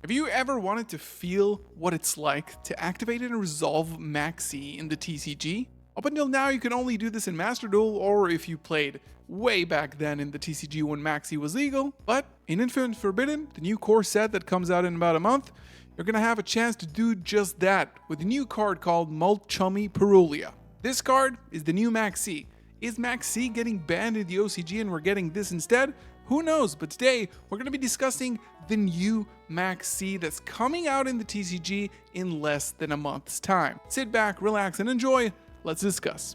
Have you ever wanted to feel what it's like to activate and resolve Maxx in the TCG? Up until now, you can only do this in Master Duel or if you played way back then in the TCG when Maxx was legal, but in Infinite Forbidden, the new core set that comes out in about a month, you're gonna have a chance to do just that with a new card called Mulchummy Perulia. This card is the new Maxx. Is Maxx getting banned in the OCG and we're getting this instead? Who knows, but today we're going to be discussing the new Maxx that's coming out in the TCG in less than a month's time. Sit back, relax, and enjoy. Let's discuss.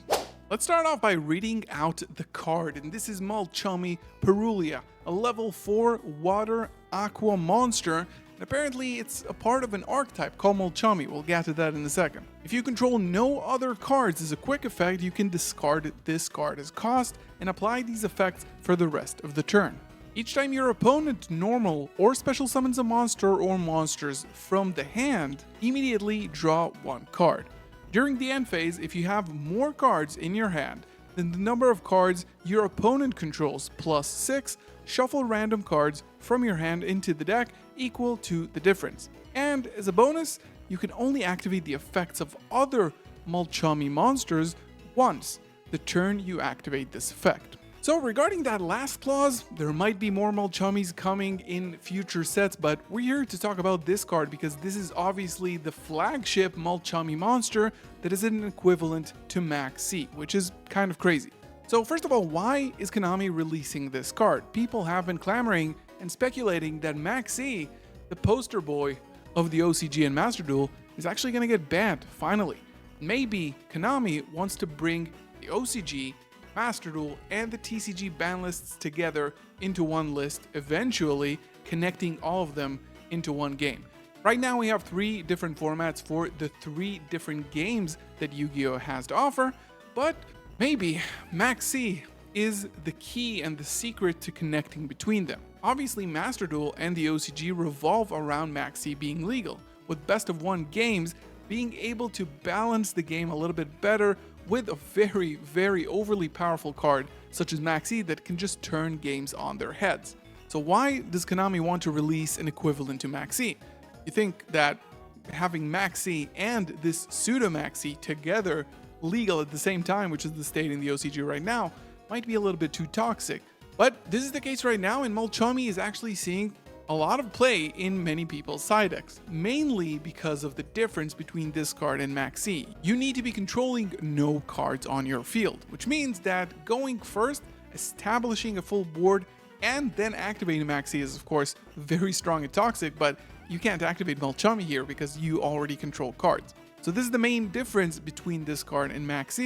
Let's start off by reading out the card, and this is Mulchummy Perulia, a level 4 water aqua monster. And apparently it's a part of an archetype called Mulchummy. We'll get to that in a second. If you control no other cards as a quick effect, you can discard this card as cost and apply these effects for the rest of the turn. Each time your opponent normal or special summons a monster or monsters from the hand, immediately draw one card. During the end phase, if you have more cards in your hand than the number of cards your opponent controls plus 6, shuffle random cards from your hand into the deck equal to the difference. And as a bonus, you can only activate the effects of other Mulchummy monsters once the turn you activate this effect. So regarding that last clause, there might be more Mulchummies coming in future sets, but we're here to talk about this card because this is obviously the flagship Mulchummy monster that is an equivalent to Maxx, which is kind of crazy. So first of all, why is Konami releasing this card? People have been clamoring and speculating that Maxx, the poster boy of the OCG and Master Duel, is actually going to get banned, finally. Maybe Konami wants to bring the OCG, Master Duel, and the TCG ban lists together into one list, eventually connecting all of them into one game. Right now we have 3 different formats for the 3 different games that Yu-Gi-Oh! Has to offer, but maybe Maxx is the key and the secret to connecting between them. Obviously, Master Duel and the OCG revolve around Maxx being legal, with best of 1 games being able to balance the game a little bit better with a very, very overly powerful card such as Maxx that can just turn games on their heads. So why does Konami want to release an equivalent to Maxx? You think that having Maxx and this pseudo Maxx together legal at the same time, which is the state in the OCG right now, might be a little bit too toxic. But this is the case right now, and Mulchummy is actually seeing a lot of play in many people's side decks, mainly because of the difference between this card and Maxx. You need to be controlling no cards on your field, which means that going first, establishing a full board, and then activating Maxx is of course very strong and toxic, but you can't activate Mulchummy here because you already control cards. So this is the main difference between this card and Maxx.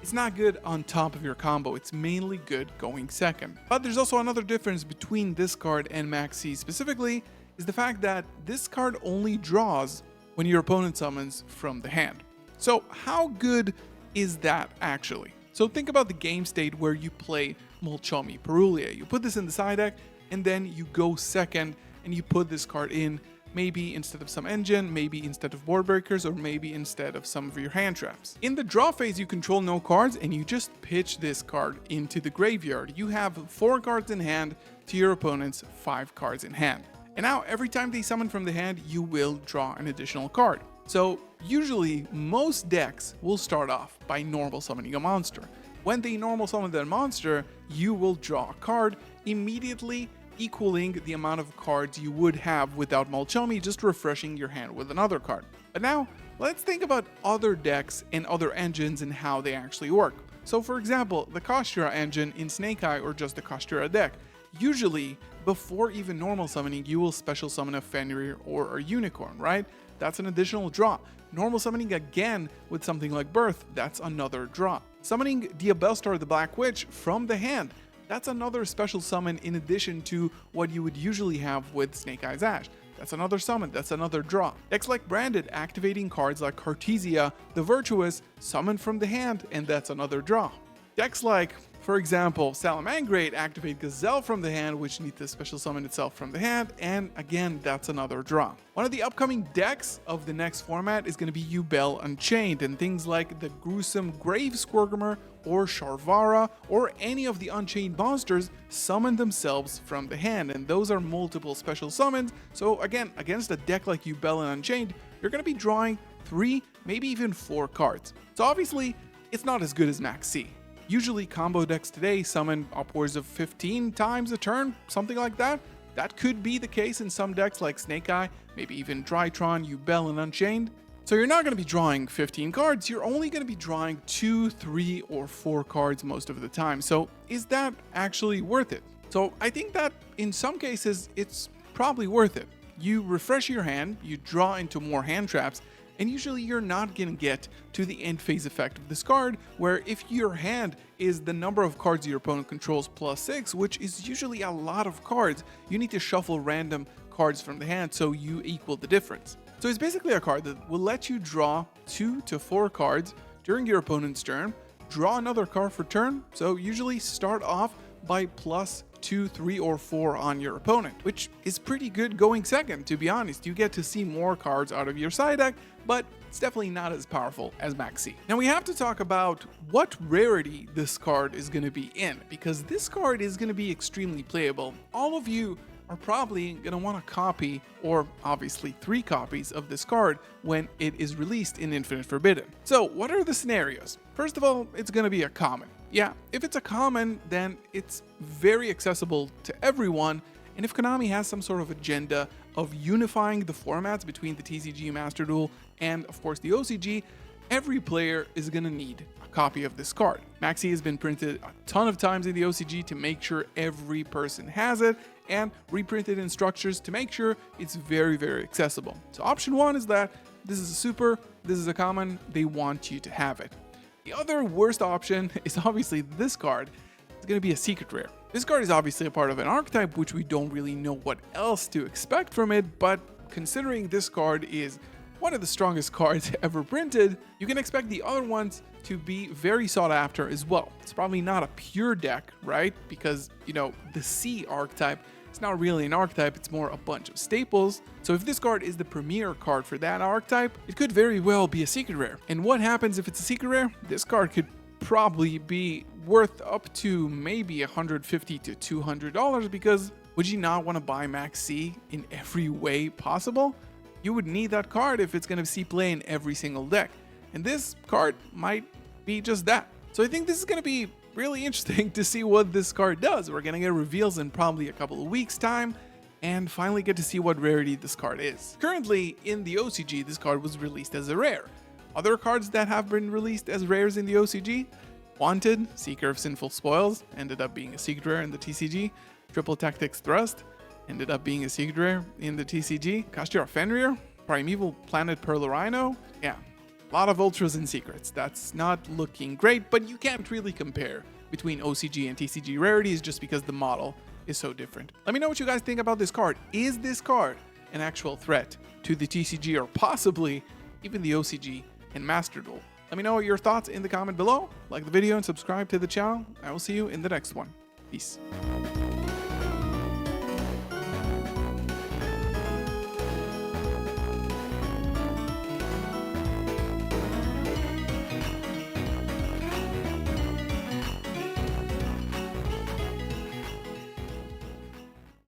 It's not good on top of your combo, it's mainly good going second. But there's also another difference between this card and Maxx specifically, is the fact that this card only draws when your opponent summons from the hand. So how good is that actually? So think about the game state where you play Mulchummy Perulia. You put this in the side deck and then you go second and you put this card in, maybe instead of some engine, maybe instead of board breakers, or maybe instead of some of your hand traps. In the draw phase, you control no cards and you just pitch this card into the graveyard. You have 4 cards in hand to your opponent's 5 cards in hand. And now every time they summon from the hand, you will draw an additional card. So usually most decks will start off by normal summoning a monster. When they normal summon that monster, you will draw a card immediately, equaling the amount of cards you would have without Mulchummy just refreshing your hand with another card. But now, let's think about other decks and other engines and how they actually work. So for example, the Kashtira engine in Snake Eye or just the Kashtira deck. Usually, before even normal summoning, you will special summon a Fenrir or a Unicorn, right? That's an additional draw. Normal summoning again with something like Birth, that's another draw. Summoning Diabellstar the Black Witch from the hand, that's another special summon in addition to what you would usually have with Snake Eyes Ash. That's another summon, that's another draw. Decks like Branded activating cards like Cartesia, the Virtuous, summon from the hand, and that's another draw. Decks like For example, Salamangreat activate Gazelle from the hand, which needs to special summon itself from the hand, and again, that's another draw. One of the upcoming decks of the next format is going to be Yubel Unchained, and things like the gruesome Grave Squirmer or Sharvara or any of the Unchained monsters summon themselves from the hand, and those are multiple special summons. So again, against a deck like Yubel and Unchained, you're going to be drawing 3, maybe even 4 cards. So obviously, it's not as good as Maxx C. Usually combo decks today summon upwards of 15 times a turn, something like that. That could be the case in some decks like Snake Eye, maybe even Drytron, Yubel, and Unchained. So you're not going to be drawing 15 cards, you're only going to be drawing 2, 3, or 4 cards most of the time. So is that actually worth it? So I think that in some cases it's probably worth it. You refresh your hand, you draw into more hand traps, and usually you're not going to get to the end phase effect of this card, where if your hand is the number of cards your opponent controls plus 6, which is usually a lot of cards, you need to shuffle random cards from the hand so you equal the difference. So it's basically a card that will let you draw 2 to 4 cards during your opponent's turn, draw another card for turn, so usually start off by plus 2, 3, or 4 on your opponent, which is pretty good going second, to be honest. You get to see more cards out of your side deck, but it's definitely not as powerful as Maxx C. Now we have to talk about what rarity this card is going to be in, because this card is going to be extremely playable. All of you are probably going to want a copy, or obviously 3 copies of this card when it is released in Infinite Forbidden. So what are the scenarios? First of all, it's going to be a common. Yeah, if it's a common, then it's very accessible to everyone, and if Konami has some sort of agenda of unifying the formats between the TCG Master Duel and of course the OCG, every player is going to need a copy of this card. Maxx C has been printed a ton of times in the OCG to make sure every person has it, and reprinted in structures to make sure it's very, very accessible. So option 1 is that this is a super, this is a common, they want you to have it. The other worst option is obviously this card. It's going to be a secret rare. This card is obviously a part of an archetype, which we don't really know what else to expect from it, but considering this card is one of the strongest cards ever printed, you can expect the other ones to be very sought after as well. It's probably not a pure deck, right? Because, you know, the C archetype, it's not really an archetype, it's more a bunch of staples. So if this card is the premier card for that archetype, it could very well be a secret rare. And what happens if it's a secret rare? This card could probably be worth up to maybe $150 to $200, because would you not want to buy Maxx C in every way possible? You would need that card if it's going to see play in every single deck. And this card might be just that. So I think this is going to be really interesting to see what this card does. We're going to get reveals in probably a couple of weeks' time and finally get to see what rarity this card is. Currently, in the OCG, this card was released as a rare. Other cards that have been released as rares in the OCG: Wanted, Seeker of Sinful Spoils, ended up being a secret rare in the TCG. Triple Tactics Thrust, ended up being a secret rare in the TCG. Kashtira Fenrir, Primeval Planet Perlorino, yeah. A lot of ultras and secrets. That's not looking great, but you can't really compare between OCG and TCG rarities just because the model is so different. Let me know what you guys think about this card. Is this card an actual threat to the TCG or possibly even the OCG and Master Duel? Let me know your thoughts in the comment below. Like the video and subscribe to the channel. I will see you in the next one. Peace.